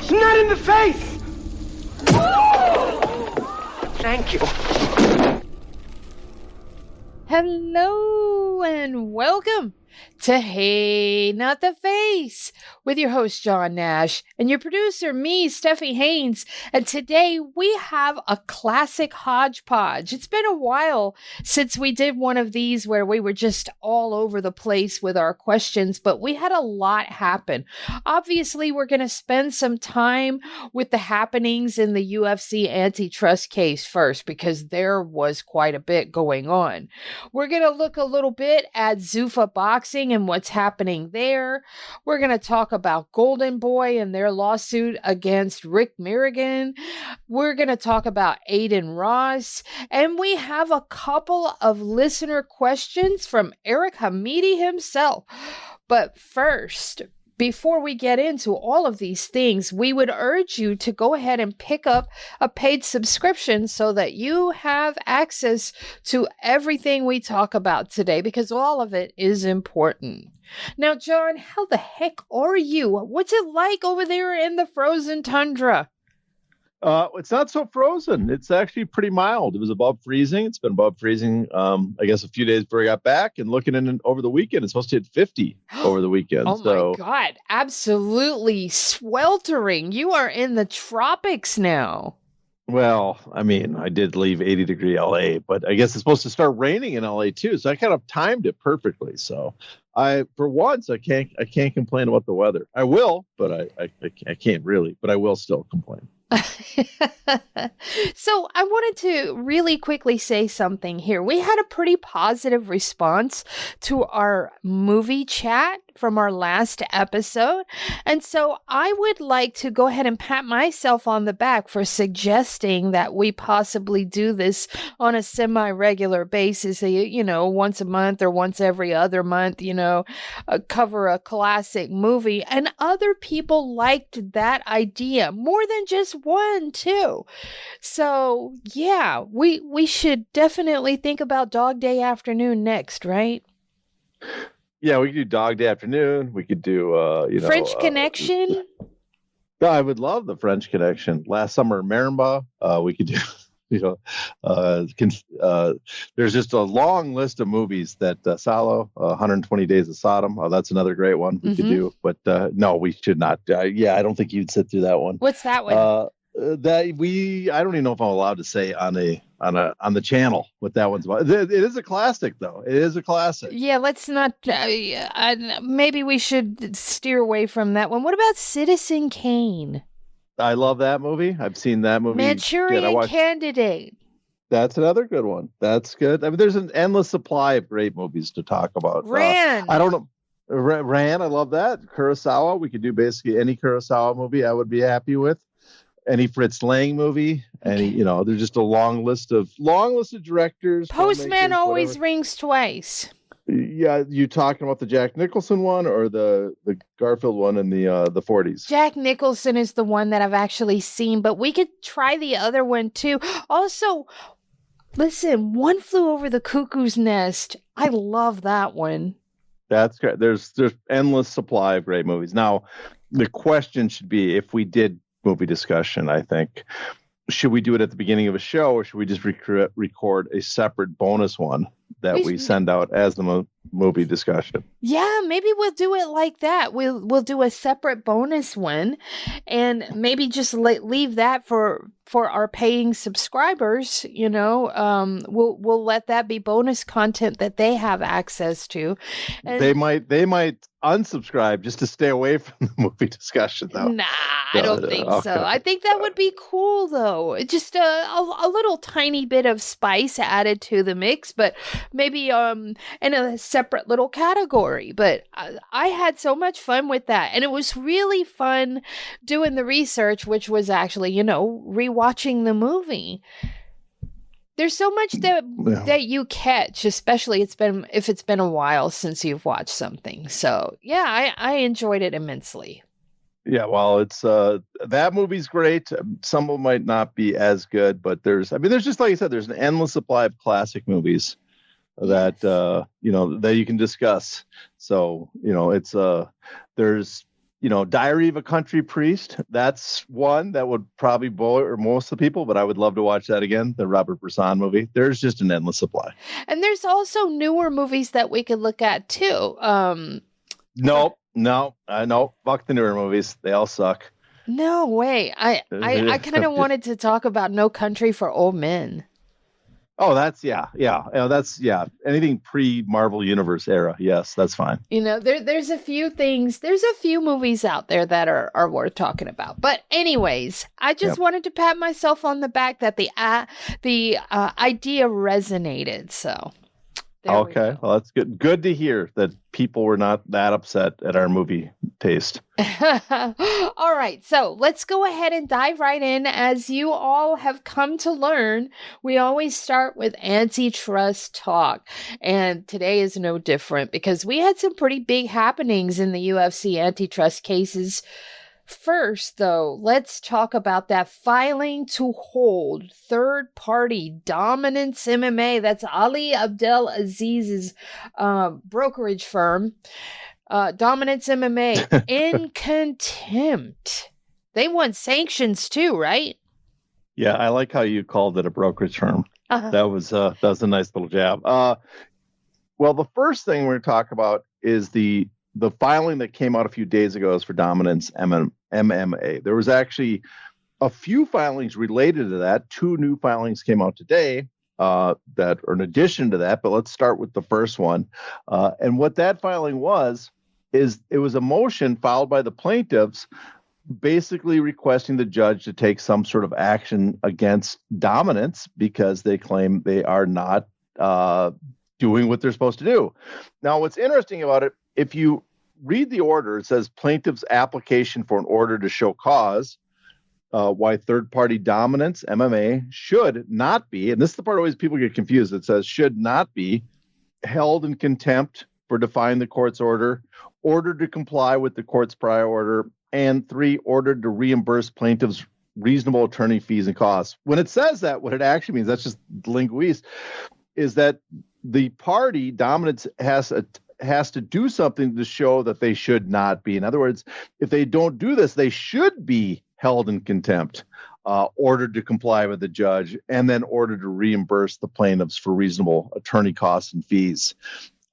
It's not in the face! Thank you. Hello and welcome to Hey Not the Face with your host John Nash and your producer me, Steffi Haynes. And today we have a classic hodgepodge. It's been a while since we did one of these where we were just all over the place with our questions, but we had a lot happen. Obviously, we're going to spend some time with the happenings in the UFC antitrust case first because there was quite a bit going on. We're going to look a little bit at Zuffa Boxing and what's happening there. We're going to talk about Golden Boy and their lawsuit against Rick Mirigian. We're going to talk about Aiden Ross. And we have a couple of listener questions from Eric Hamidi himself. But first, before we get into all of these things, we would urge you to go ahead and pick up a paid subscription so that you have access to everything we talk about today, because all of it is important. Now, John, how the heck are you? What's it like over there in the frozen tundra? It's not so frozen. It's actually pretty mild. It was above freezing. It's been above freezing, I guess, a few days before I got back. And looking in over the weekend, it's supposed to hit 50 over the weekend. Oh, my God. Absolutely sweltering. You are in the tropics now. Well, I mean, I did leave 80-degree LA, but I guess it's supposed to start raining in LA, too. So I kind of timed it perfectly. So for once, I can't complain about the weather. I will, but I can't really, but I will still complain. So I wanted to really quickly say something here. We had a pretty positive response to our movie chat from our last episode. And so I would like to go ahead and pat myself on the back for suggesting that we possibly do this on a semi-regular basis, once a month or once every other month, cover a classic movie. And other people liked that idea more than just one, too. So, yeah, we should definitely think about Dog Day Afternoon next, right? Yeah, we could do Dog Day Afternoon. We could do, French Connection. I would love the French Connection. Last summer, Marimba. We could do, there's just a long list of movies that Salo, 120 Days of Sodom. That's another great one we could do. But no, we should not. I don't think you'd sit through that one. What's that one? I don't even know if I'm allowed to say on the channel what that one's about. It is a classic, though. It is a classic. Yeah, let's not. Maybe we should steer away from that one. What about Citizen Kane? I love that movie. I've seen that movie. Manchurian Candidate. That's another good one. That's good. I mean, there's an endless supply of great movies to talk about. Ran. I don't know. Ran. I love that. Kurosawa. We could do basically any Kurosawa movie I would be happy with. Any Fritz Lang movie, there's just a long list of directors. Postman always rings twice. Yeah, you talking about the Jack Nicholson one or the Garfield one in the 40s? Jack Nicholson is the one that I've actually seen, but we could try the other one too. Also, listen, One Flew Over the Cuckoo's Nest. I love that one. That's great. There's endless supply of great movies. Now, the question should be, if we did movie discussion, I think, should we do it at the beginning of a show, or should we just record a separate bonus one that we send out as the movie discussion? Yeah, maybe we'll do it like that. We'll do a separate bonus one, and maybe just leave that for our paying subscribers. We'll let that be bonus content that they have access to. And they might unsubscribe just to stay away from the movie discussion, though. Nah, I don't think so. I think that would be cool, though. Just a little tiny bit of spice added to the mix, but maybe in a separate little category. But I had so much fun with that, and it was really fun doing the research, which was actually, rewatching the movie. There's so much that you catch, especially if it's been a while since you've watched something. So yeah, I enjoyed it immensely. Yeah, well, it's that movie's great. Some of them might not be as good, but there's just, like I said, there's an endless supply of classic movies that that you can discuss. So it's there's Diary of a Country Priest. That's one that would probably bore most of the people, but I would love to watch that again. The Robert Bresson movie. There's just an endless supply. And there's also newer movies that we could look at too. No. Fuck the newer movies. They all suck. No way. I kind of wanted to talk about No Country for Old Men. Oh, that's anything pre-Marvel Universe era. Yes, that's fine. There's a few things. There's a few movies out there that are worth talking about. But anyways, I just wanted to pat myself on the back that the idea resonated. So. Okay, well, that's good. Good to hear that people were not that upset at our movie taste. All right, so let's go ahead and dive right in. As you all have come to learn, we always start with antitrust talk. And today is no different because we had some pretty big happenings in the UFC antitrust cases. First, though, let's talk about that filing to hold third-party Dominance MMA. That's Ali Abdelaziz's brokerage firm, Dominance MMA, in contempt. They want sanctions too, right? Yeah, I like how you called it a brokerage firm. That was a nice little jab. Well, the first thing we're going to talk about is the filing that came out a few days ago is for Dominance MMA. There was actually a few filings related to that. 2 new filings came out today that are in addition to that, but let's start with the first one. And what that filing is it was a motion filed by the plaintiffs basically requesting the judge to take some sort of action against Dominance because they claim they are not doing what they're supposed to do. Now, what's interesting about it, if you read the order, it says plaintiff's application for an order to show cause why third-party Dominance MMA should not be, and this is the part always people get confused, it says should not be held in contempt for defying the court's order, ordered to comply with the court's prior order, and 3, ordered to reimburse plaintiffs reasonable attorney fees and costs. When it says that, what it actually means, that's just linguiste, is that the party, Dominance, has to do something to show that they should not be. In other words, if they don't do this, they should be held in contempt, ordered to comply with the judge, and then ordered to reimburse the plaintiffs for reasonable attorney costs and fees.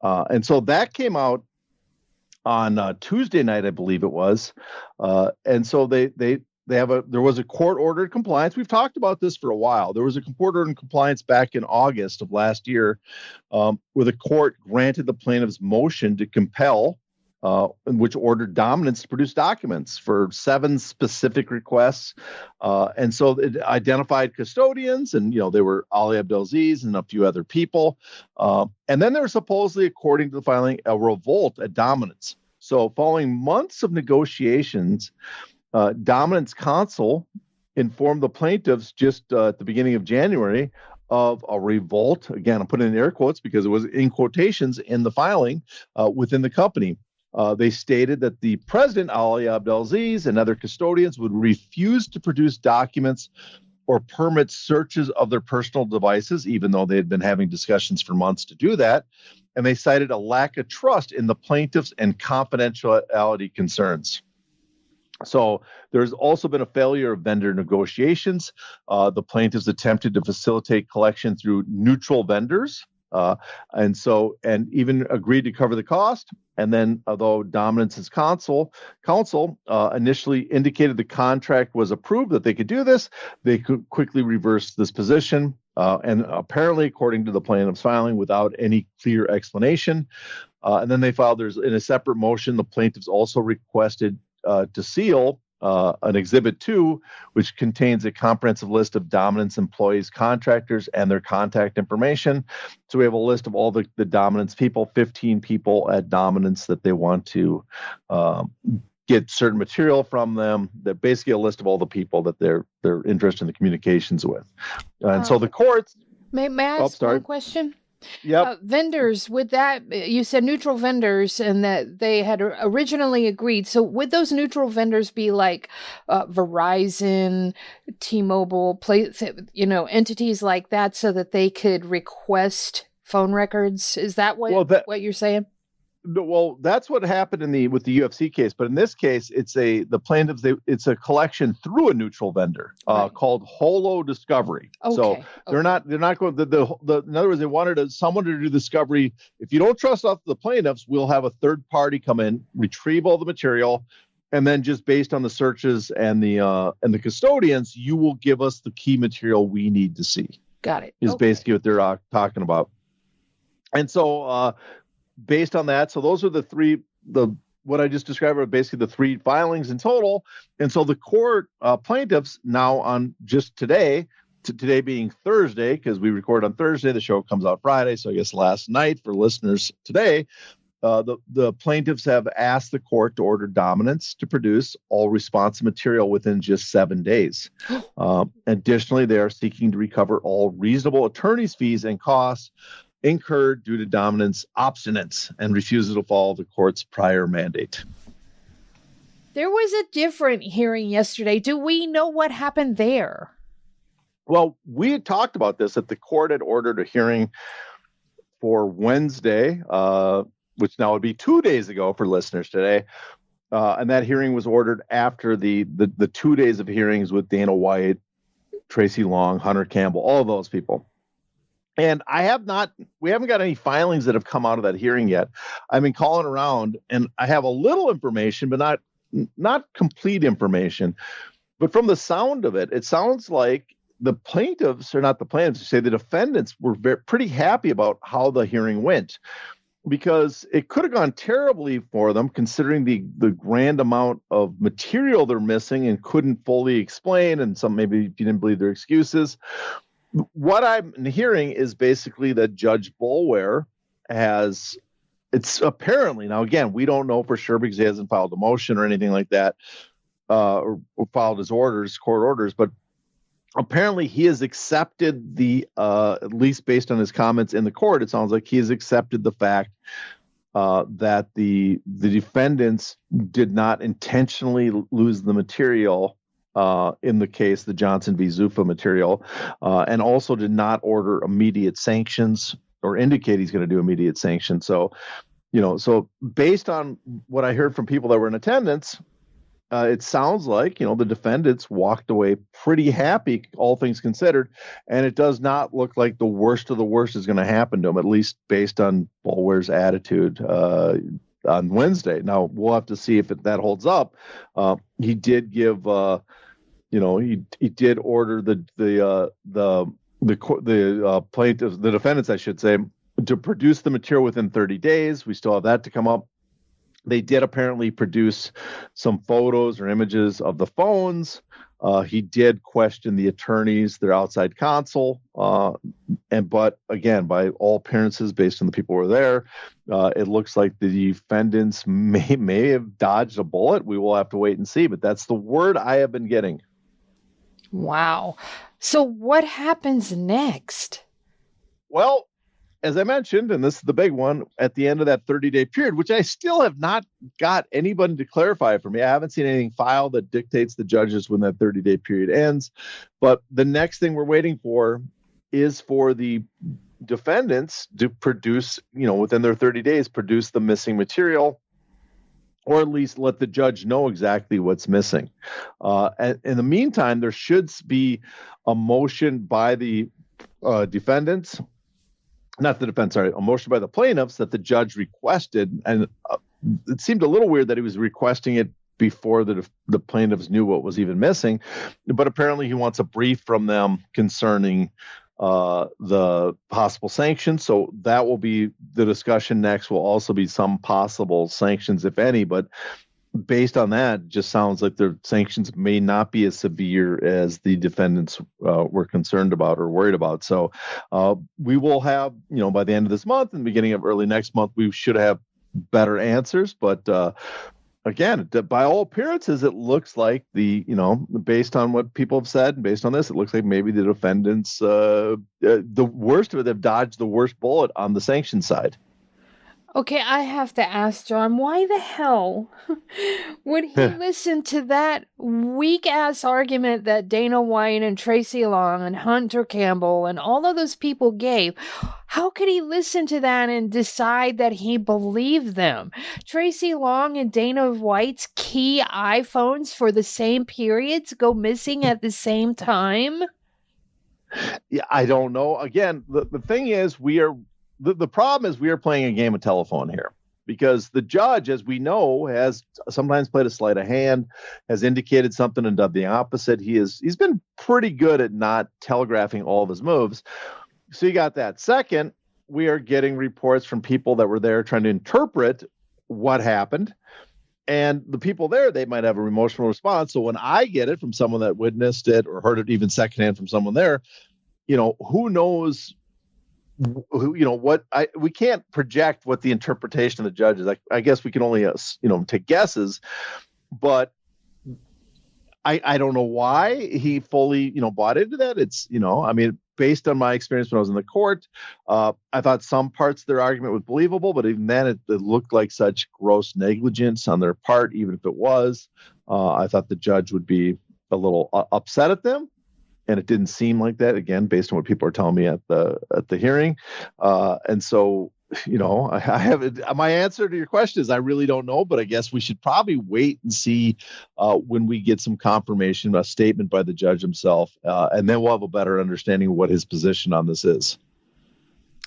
And so that came out on Tuesday night, I believe it was. And so there was a court-ordered compliance. We've talked about this for a while. There was a court-ordered compliance back in August of last year where the court granted the plaintiff's motion to compel, which ordered Dominance to produce documents for 7 specific requests. And so it identified custodians, and, they were Ali Abdelaziz and a few other people. And then there was supposedly, according to the filing, a revolt at Dominance. So following months of negotiations, Dominance counsel informed the plaintiffs just at the beginning of January of a revolt. Again, I'm putting in air quotes because it was in quotations in the filing within the company. They stated that the president, Ali Abdelaziz, and other custodians would refuse to produce documents or permit searches of their personal devices, even though they had been having discussions for months to do that. And they cited a lack of trust in the plaintiffs and confidentiality concerns. So there's also been a failure of vendor negotiations. The plaintiffs attempted to facilitate collection through neutral vendors, and even agreed to cover the cost. And then, although Dominance's counsel initially indicated the contract was approved, that they could do this, they could quickly reverse this position. And apparently, according to the plaintiff's filing, without any clear explanation. And then they filed, in a separate motion, the plaintiffs also requested to seal an Exhibit 2, which contains a comprehensive list of Dominance employees, contractors, and their contact information. So we have a list of all the Dominance people, 15 people at Dominance that they want to get certain material from them. They're basically a list of all the people that they're interested in the communications with. And so the courts... May I ask one question? Yep. Vendors, you said neutral vendors and that they had originally agreed. So would those neutral vendors be like Verizon, T-Mobile, entities like that so that they could request phone records? Is that what you're saying? Well, that's what happened with the UFC case, but in this case, it's a collection through a neutral vendor called Holo Discovery. Okay. So they're not going in other words, they wanted someone to do discovery. If you don't trust us, the plaintiffs, we'll have a third party come in, retrieve all the material, and then just based on the searches and the custodians, you will give us the key material we need to see. Got it. Is basically what they're talking about. And so based on that, so those are what I just described are basically the three filings in total. And so the court plaintiffs now on just today being Thursday, because we record on Thursday, the show comes out Friday. So I guess last night for listeners today, the plaintiffs have asked the court to order Dominance to produce all responsive material within just 7 days. Additionally, they are seeking to recover all reasonable attorney's fees and costs incurred due to Dominance obstinance and refusal to follow the court's prior mandate. There was a different hearing yesterday. Do we know what happened there? Well, we had talked about this, that the court had ordered a hearing for Wednesday, which now would be 2 days ago for listeners today. And that hearing was ordered after the 2 days of hearings with Dana White, Tracy Long, Hunter Campbell, all of those people. And we haven't got any filings that have come out of that hearing yet. I've been calling around and I have a little information, but not complete information. But from the sound of it, it sounds like the plaintiffs, or not the plaintiffs, say the defendants were pretty happy about how the hearing went, because it could have gone terribly for them considering the grand amount of material they're missing and couldn't fully explain. And some maybe didn't believe their excuses. What I'm hearing is basically that Judge Boulware it's apparently, now again, we don't know for sure because he hasn't filed a motion or anything like that, or filed his court orders, but apparently he has accepted at least based on his comments in the court, it sounds like he has accepted the fact that the defendants did not intentionally lose the material in the case, the Johnson v. Zuffa material, and also did not order immediate sanctions or indicate he's going to do immediate sanctions. So, so based on what I heard from people that were in attendance, it sounds like, the defendants walked away pretty happy, all things considered, and it does not look like the worst of the worst is going to happen to them, at least based on Boulware's attitude on Wednesday. Now we'll have to see if that holds up. He did give, he did order the plaintiffs, the defendants, I should say, to produce the material within 30 days. We still have that to come up. They did apparently produce some photos or images of the phones. He did question the attorneys, their outside counsel, but again, by all appearances, based on the people who were there, it looks like the defendants may have dodged a bullet. We will have to wait and see, but that's the word I have been getting. Wow. So what happens next? Well, as I mentioned, and this is the big one, at the end of that 30-day period, which I still have not got anybody to clarify for me. I haven't seen anything filed that dictates the judges when that 30-day period ends. But the next thing we're waiting for is for the defendants to produce, within their 30 days, produce the missing material, or at least let the judge know exactly what's missing. And in the meantime, there should be a motion by the defendants, not the defense, sorry, a motion by the plaintiffs that the judge requested. And it seemed a little weird that he was requesting it before the plaintiffs knew what was even missing. But apparently he wants a brief from them concerning the possible sanctions. So that will be the discussion next, will also be some possible sanctions, if any. But based on that, just sounds like their sanctions may not be as severe as the defendants were concerned about or worried about. So we will have, by the end of this month and beginning of early next month, we should have better answers. But again, by all appearances, it looks like based on what people have said, and based on this, it looks like maybe the defendants, the worst of it, they've dodged the worst bullet on the sanction side. Okay, I have to ask John, why the hell would he listen to that weak-ass argument that Dana White and Tracy Long and Hunter Campbell and all of those people gave? How could he listen to that and decide that he believed them? Tracy Long and Dana White's key iPhones for the same periods go missing at the same time? Yeah, I don't know. Again, the thing is, the problem is we are playing a game of telephone here, because the judge, as we know, has sometimes played a sleight of hand, has indicated something and done the opposite. He's been pretty good at not telegraphing all of his moves. So you got that. Second, we are getting reports from people that were there trying to interpret what happened. And the people there, they might have an emotional response. So when I get it from someone that witnessed it or heard it even secondhand from someone there, who knows we can't project what the interpretation of the judge is. I guess we can only, take guesses, but I don't know why he fully, bought into that. It's, based on my experience when I was in the court, I thought some parts of their argument was believable, but even then it looked like such gross negligence on their part. Even if it was, I thought the judge would be a little upset at them. And it didn't seem like that, again, based on what people are telling me at the hearing. And so, I have my answer to your question is I really don't know, but I guess we should probably wait and see when we get some confirmation, a statement by the judge himself, and then we'll have a better understanding of what his position on this is.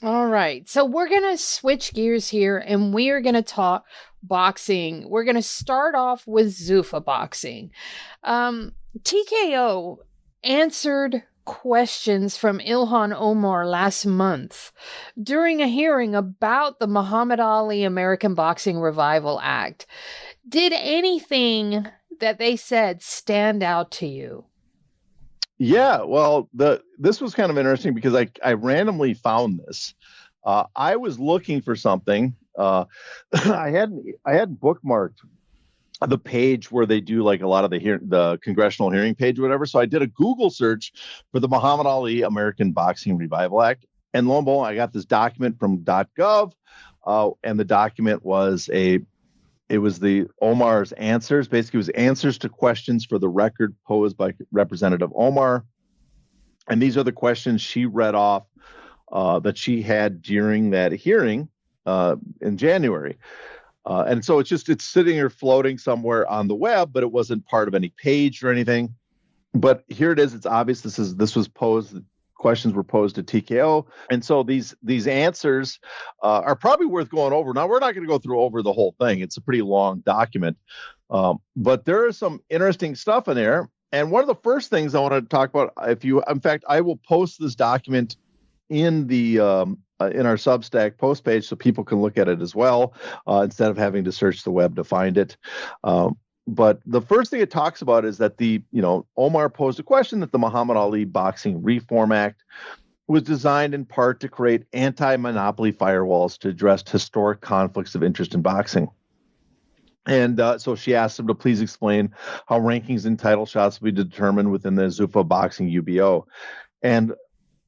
All right. So we're going to switch gears here and we are going to talk boxing. We're going to start off with Zuffa Boxing. TKO answered questions from Ilhan Omar last month during a hearing about the Muhammad Ali American Boxing Revival Act. Did anything that they said stand out to you? Yeah, well, this was kind of interesting because I randomly found this. I was looking for something. I had bookmarked the page where they do like a lot of the congressional hearing page or whatever. So I did a Google search for the Muhammad Ali American Boxing Revival Act. And lo and behold, I got this document from .gov. And the document was the Omar's answers. Basically, it was answers to questions for the record posed by Representative Omar. And these are the questions she read off that she had during that hearing in January. And so it's sitting here floating somewhere on the web, but it wasn't part of any page or anything. But here it is. It's obvious this was posed. Questions were posed to TKO. And so these answers are probably worth going over. Now, we're not going to go through over the whole thing. It's a pretty long document. But there is some interesting stuff in there. And one of the first things I want to talk about, I will post this document in our Substack post page so people can look at it as well, instead of having to search the web to find it. But the first thing it talks about is that Omar posed a question that the Muhammad Ali Boxing Reform Act was designed in part to create anti-monopoly firewalls to address historic conflicts of interest in boxing. And so she asked him to please explain how rankings and title shots will be determined within the Zuffa Boxing UBO. And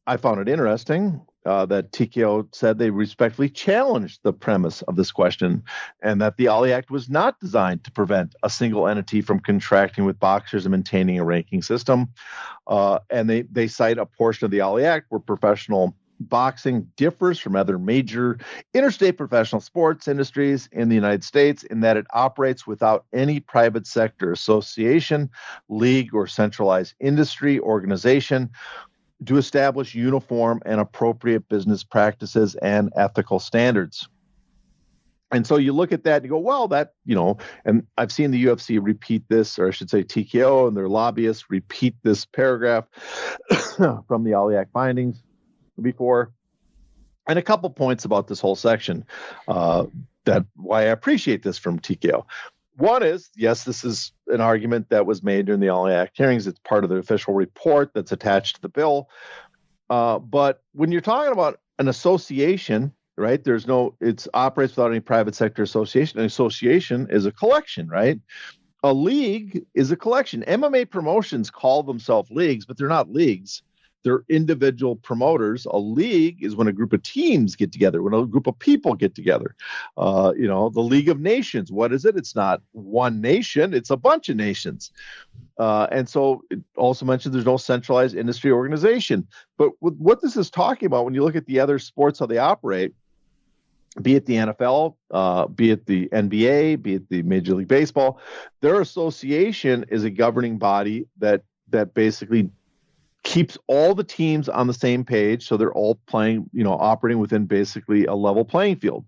I found it interesting that TKO said they respectfully challenged the premise of this question and that the Ali Act was not designed to prevent a single entity from contracting with boxers and maintaining a ranking system. And they cite a portion of the Ali Act where professional boxing differs from other major interstate professional sports industries in the United States in that it operates without any private sector association, league, or centralized industry organization to establish uniform and appropriate business practices and ethical standards. And so you look at that and you go, well, that, and I've seen the UFC repeat this, or I should say TKO and their lobbyists repeat this paragraph from the Ali Act findings before. And a couple points about this whole section that why I appreciate this from TKO. One is, yes, this is an argument that was made during the Ali Act hearings. It's part of the official report that's attached to the bill. But when you're talking about an association, right, it operates without any private sector association. An association is a collection, right? A league is a collection. MMA promotions call themselves leagues, but they're not leagues. they're individual promoters. A league is when a group of teams get together, when a group of people get together. The League of Nations, what is it? It's not one nation, it's a bunch of nations. And so it also mentions there's no centralized industry organization. But what this is talking about, when you look at the other sports, how they operate, be it the NFL, be it the NBA, be it the Major League Baseball, their association is a governing body that basically keeps all the teams on the same page, so they're all playing, operating within basically a level playing field.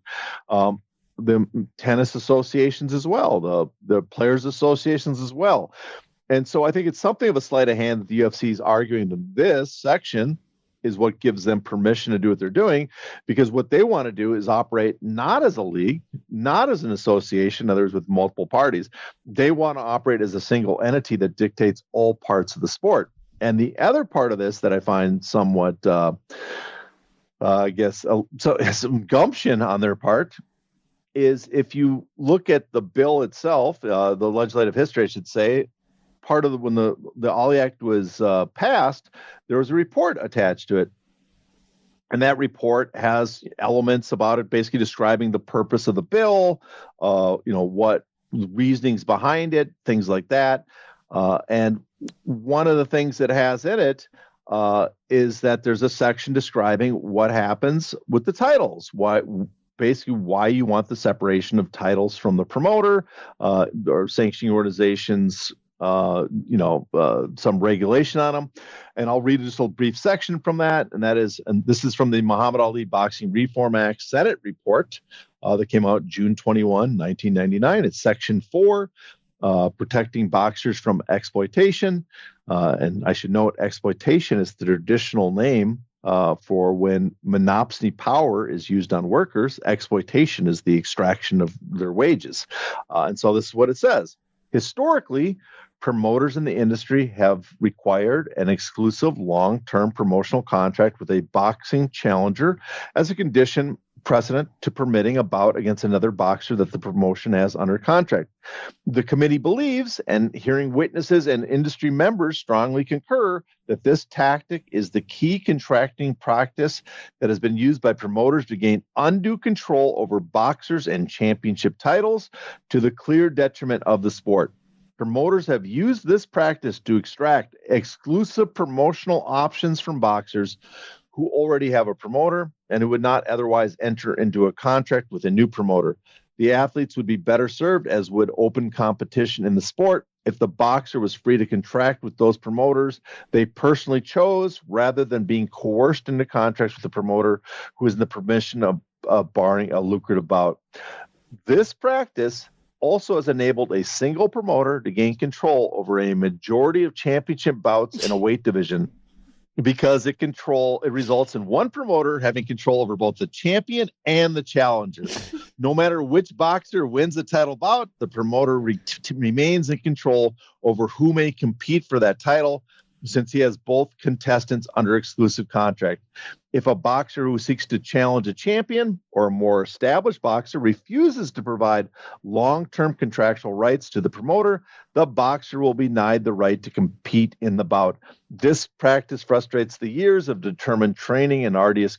The tennis associations as well, the players associations as well. And so I think it's something of a sleight of hand that the UFC is arguing that this section is what gives them permission to do what they're doing, because what they want to do is operate not as a league, not as an association, in other words, with multiple parties. They want to operate as a single entity that dictates all parts of the sport. And the other part of this that I find somewhat, some gumption on their part is, if you look at the bill itself, the legislative history, I should say, part of when the Ollie Act was passed, there was a report attached to it. And that report has elements about it basically describing the purpose of the bill, what reasonings behind it, things like that. And one of the things that has in it is that there's a section describing what happens with the titles, why you want the separation of titles from the promoter or sanctioning organizations, some regulation on them. And I'll read just a brief section from that. And this is from the Muhammad Ali Boxing Reform Act Senate report that came out June 21, 1999. It's section 4, protecting boxers from exploitation. And I should note, exploitation is the traditional name for when monopsony power is used on workers. Exploitation is the extraction of their wages. And so this is what it says. Historically, promoters in the industry have required an exclusive long-term promotional contract with a boxing challenger as a condition precedent to permitting a bout against another boxer that the promotion has under contract. The committee believes, and hearing witnesses and industry members strongly concur, that this tactic is the key contracting practice that has been used by promoters to gain undue control over boxers and championship titles to the clear detriment of the sport. Promoters have used this practice to extract exclusive promotional options from boxers who already have a promoter and who would not otherwise enter into a contract with a new promoter. The athletes would be better served, as would open competition in the sport, if the boxer was free to contract with those promoters they personally chose, rather than being coerced into contracts with the promoter who is in the permission of barring a lucrative bout. This practice also has enabled a single promoter to gain control over a majority of championship bouts in a weight division, because it results in one promoter having control over both the champion and the challenger. No matter which boxer wins the title bout, the promoter remains in control over who may compete for that title, since he has both contestants under exclusive contract. If a boxer who seeks to challenge a champion or a more established boxer refuses to provide long-term contractual rights to the promoter, the boxer will be denied the right to compete in the bout. This practice frustrates the years of determined training and arduous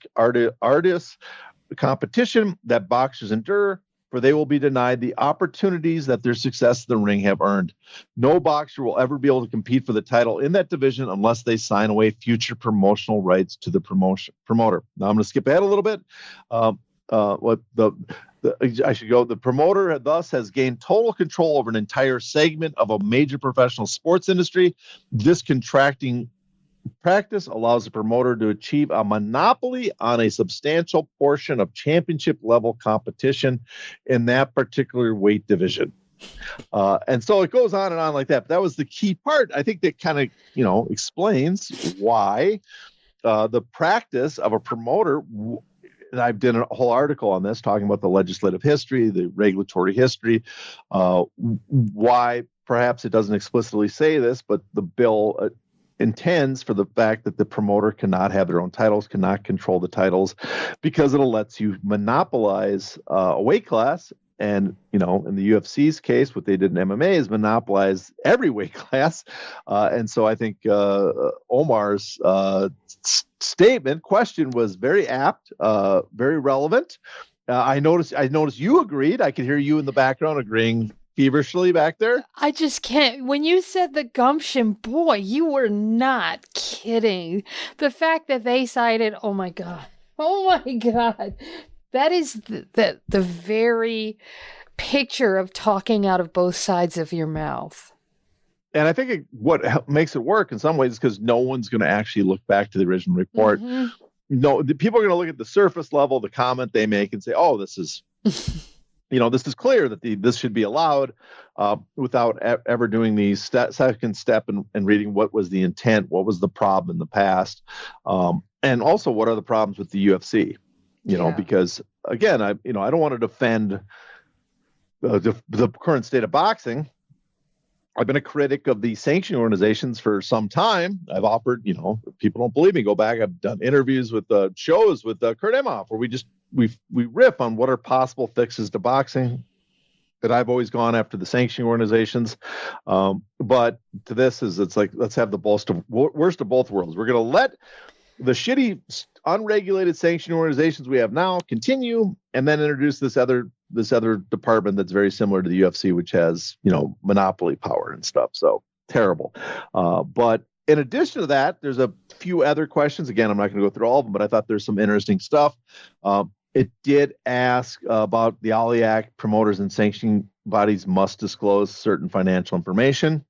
competition that boxers endure, for they will be denied the opportunities that their success in the ring have earned. No boxer will ever be able to compete for the title in that division unless they sign away future promotional rights to the promoter. Now I'm going to skip ahead a little bit. The promoter thus has gained total control over an entire segment of a major professional sports industry. This contracting practice allows the promoter to achieve a monopoly on a substantial portion of championship level competition in that particular weight division. And so it goes on and on like that. But that was the key part. I think that kind of, explains why the practice of a promoter, and I've done a whole article on this talking about the legislative history, the regulatory history, why perhaps it doesn't explicitly say this, but the bill intends for the fact that the promoter cannot have their own titles, cannot control the titles, because it lets you monopolize a weight class And, in the UFC's case, what they did in MMA is monopolize every weight class. And so I think Omar's question was very apt, very relevant. I noticed you agreed. I could hear you in the background agreeing feverishly back there. I just can't. When you said the gumption, boy, you were not kidding. The fact that they cited, oh my God, that is the very picture of talking out of both sides of your mouth. And I think what makes it work in some ways is because no one's going to actually look back to the original report. Mm-hmm. No, the people are going to look at the surface level, the comment they make, and say, "Oh, this is." This is clear that this should be allowed without ever doing the second step and reading what was the intent, what was the problem in the past, and also what are the problems with the UFC. Because again, I don't want to defend the current state of boxing. I've been a critic of the sanctioning organizations for some time. I've offered, people don't believe me, go back. I've done interviews with shows with Kurt Emhoff where we riff on what are possible fixes to boxing. That I've always gone after the sanctioning organizations. But to this it's like, let's have the worst of both worlds. We're going to let the shitty, unregulated sanctioning organizations we have now continue, and then introduce this other department that's very similar to the UFC, which has, monopoly power and stuff. So terrible. But in addition to that, there's a few other questions. Again, I'm not going to go through all of them, but I thought there's some interesting stuff. It did ask about the Ali Act. Promoters and sanctioning bodies must disclose certain financial information.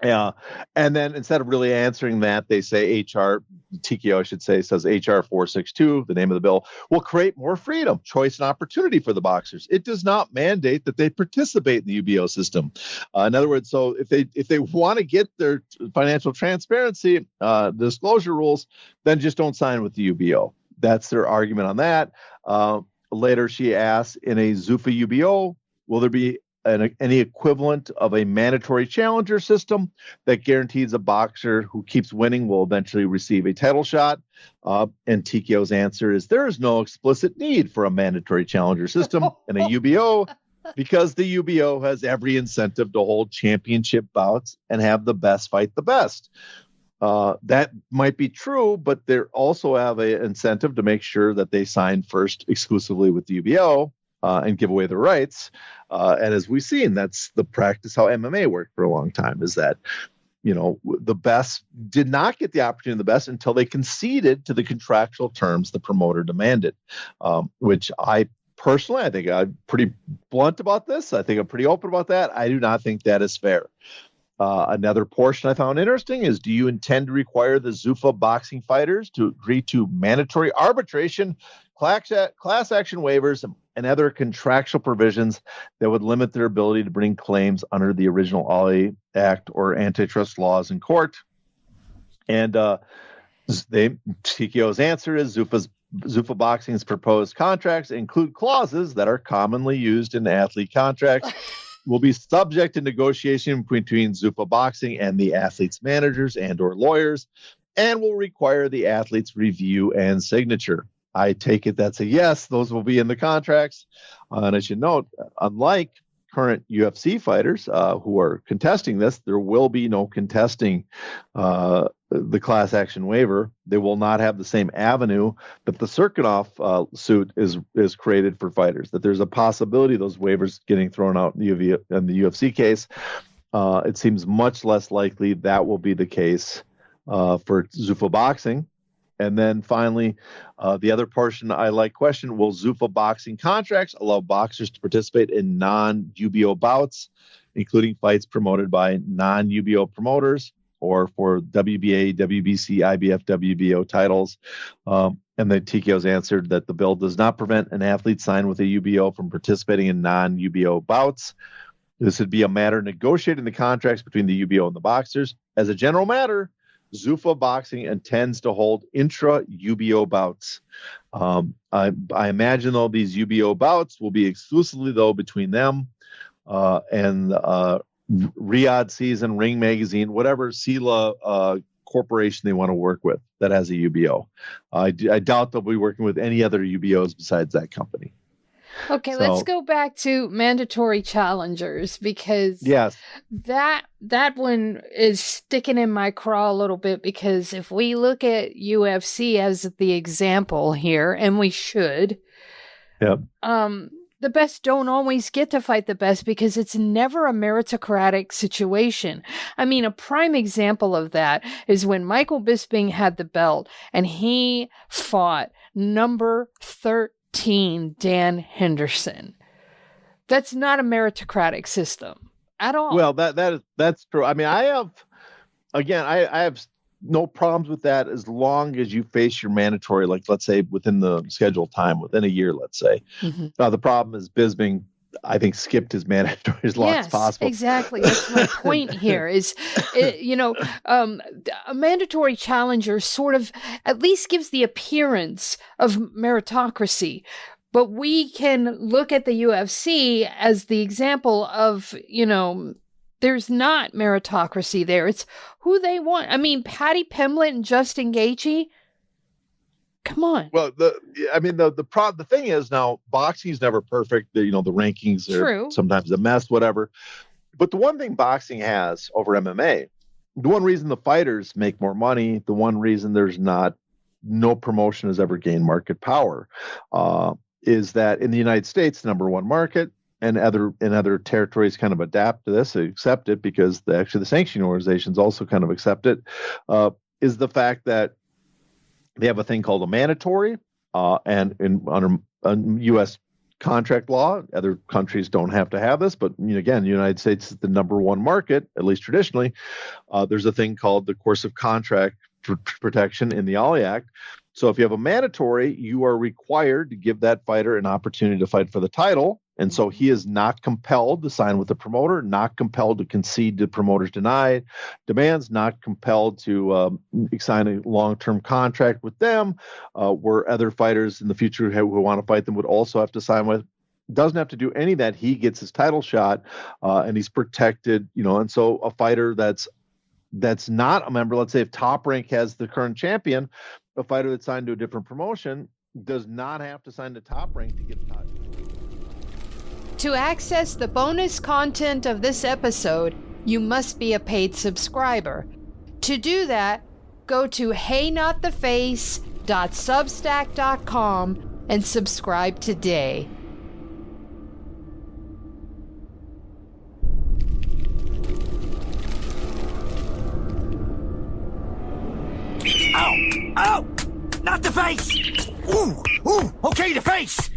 And then instead of really answering that, they say TKO, I should say, says HR 462, the name of the bill, will create more freedom, choice, and opportunity for the boxers. It does not mandate that they participate in the UBO system. In other words, so if they want to get their financial transparency, disclosure rules, then just don't sign with the UBO. That's their argument on that. Later, she asks, in a Zuffa UBO, will there be any equivalent of a mandatory challenger system that guarantees a boxer who keeps winning will eventually receive a title shot? And TKO's answer is there is no explicit need for a mandatory challenger system in a UBO because the UBO has every incentive to hold championship bouts and have the best fight the best. That might be true, but they also have an incentive to make sure that they sign first exclusively with the UBO and give away their rights. And as we've seen, that's the practice how MMA worked for a long time, is that, the best did not get the opportunity of the best until they conceded to the contractual terms the promoter demanded, which I think I'm pretty blunt about this. I think I'm pretty open about that. I do not think that is fair. Another portion I found interesting is, do you intend to require the Zuffa boxing fighters to agree to mandatory arbitration, class action waivers, and other contractual provisions that would limit their ability to bring claims under the original Ali Act or antitrust laws in court? And TKO's answer is Zuffa Boxing's proposed contracts include clauses that are commonly used in athlete contracts, will be subject to negotiation between Zuffa Boxing and the athletes' managers and or lawyers, and will require the athlete's review and signature. I take it that's a yes. Those will be in the contracts. And I should note, unlike current UFC fighters who are contesting this, there will be no contesting the class action waiver. They will not have the same avenue that the Circunoff suit is created for fighters, that there's a possibility of those waivers getting thrown out in the UFC case. It seems much less likely that will be the case for Zuffa Boxing. And then finally, the other portion I like question, will Zuffa Boxing contracts allow boxers to participate in non-UBO bouts, including fights promoted by non-UBO promoters or for WBA, WBC, IBF, WBO titles? And the TKO's answered that the bill does not prevent an athlete signed with a UBO from participating in non-UBO bouts. This would be a matter negotiating the contracts between the UBO and the boxers. As a general matter, Zuffa Boxing intends to hold intra-UBO bouts. I imagine, though, these UBO bouts will be exclusively, though, between them and Riyadh Season, Ring Magazine, whatever SELA corporation they want to work with that has a UBO. I doubt they'll be working with any other UBOs besides that company. Okay, let's go back to mandatory challengers, because yes, that one is sticking in my craw a little bit, because if we look at UFC as the example here, and we should, yep. The best don't always get to fight the best, because it's never a meritocratic situation. I mean, a prime example of that is when Michael Bisping had the belt and he fought number 13 Dan Henderson. That's not a meritocratic system at all. Well, that's true. I mean, I have no problems with that as long as you face your mandatory, like, let's say, within the scheduled time, within a year, let's say. Mm-hmm. The problem is Bisping, I think, skipped his mandatory as long as possible. Exactly. That's my point here is, a mandatory challenger sort of at least gives the appearance of meritocracy. But we can look at the UFC as the example of, there's not meritocracy there. It's who they want. I mean, Patty Pimblett and Justin Gaethje. Come on. Well, the thing is, now boxing is never perfect. The rankings are sometimes a mess, whatever. But the one thing boxing has over MMA, the one reason the fighters make more money, the one reason there's no promotion has ever gained market power, is that in the United States, the number one market, and other territories kind of adapt to this, accept it, because the sanctioning organizations also kind of accept it, is the fact that they have a thing called a mandatory, and under U.S. contract law, other countries don't have to have this, but again, the United States is the number one market, at least traditionally. There's a thing called the course of contract protection in the Ali Act. So if you have a mandatory, you are required to give that fighter an opportunity to fight for the title. And so he is not compelled to sign with the promoter, not compelled to concede to promoter's demands, not compelled to sign a long-term contract with them, where other fighters in the future who want to fight them would also have to sign with. Doesn't have to do any of that. He gets his title shot, and he's protected, and so a fighter that's not a member, let's say if Top Rank has the current champion, a fighter that's signed to a different promotion does not have to sign to Top Rank to get a title. To access the bonus content of this episode, you must be a paid subscriber. To do that, go to heynottheface.substack.com and subscribe today. Ow! Ow! Not the face! Ooh! Ooh! Okay, the face!